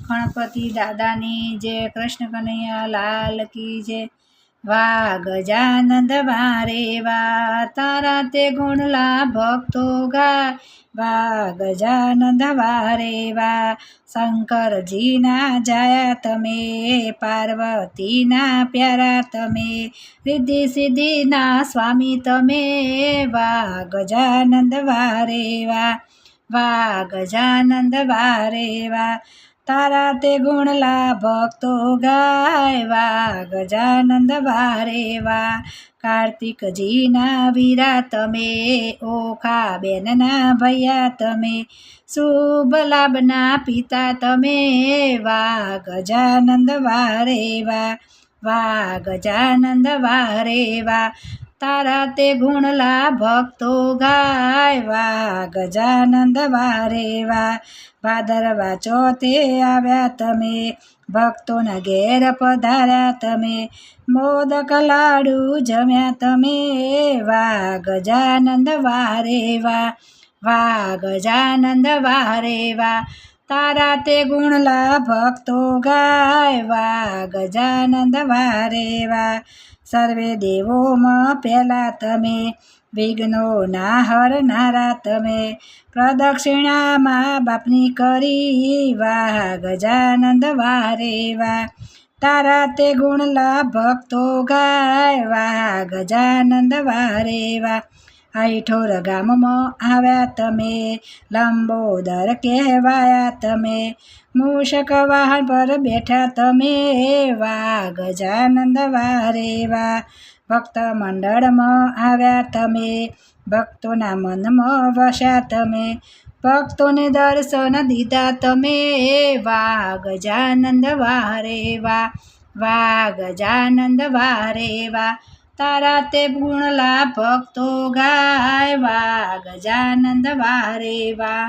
ગણપતિ દાદાની જય, કૃષ્ણ કનૈયા લાલ કી જય। વાહ ગજાનંદ વારે વા, તારા તે ગુણલા ભક્તો ગાય। વાહ ગજાનંદ વારે વા, શંકરજીના જાયા તમે, પાર્વતીના પ્યારા તમે, રિદ્ધિ સિદ્ધિના સ્વામી તમે। વાહ ગજાનંદ વારે વા, વાહ ગજાનંદ વારે વા, તારા તે ગુણલા ભક્તો ગાય। વાહ ગજાનંદ વારે વા, કાર્તિકજીના વીરા તમે, ઓખા બેનના ભૈયા તમે, શુભ લાભના પિતા તમે। વાહ ગજાનંદ વારે વા, વાહ ગજાનંદ વારે વા, તારા તે ગુણલા ભક્તો ગાય। વાહ ગજાનંદ વારે વા, ભાદરવા ચોથે આવ્યા તમે, ભક્તોના ઘેર પધાર્યા તમે, મોદક લાડુ જમ્યા તમે। વાહ ગજાનંદ વારે વા, વાહ ગજાનંદ વારે વા, તારા તે ગુણલા ભક્તો ગાય। વાહ ગજાનંદ વારે વા, સર્વે દેવોમાં પહેલા તમે, વિઘ્નોના હરનારા તમે, પ્રદક્ષિણા મા બાપની કરી। વાહ ગજાનંદ વારે વા, તારા તે ગુણલા ભક્તો ગાય। વાહ ગજાનંદ વારે વા, આઈઠોર ગામમાં આવ્યા તમે, લંબોદર કહેવાયા તમે, મૂષક વાહન પર બેઠા તમે। વાહ ગજાનંદ વારે વા, ભક્ત મંડળમાં આવ્યા તમે, ભક્તોના મનમાં વસ્યા તમે, ભક્તોને દર્શન દીધા તમે। વાહ ગજાનંદ વારે વા, વાહ ગજાનંદ વારે વા, તારા તે ગુણલા ભક્તો ગાય। વાહ ગજાનંદ વારે વા।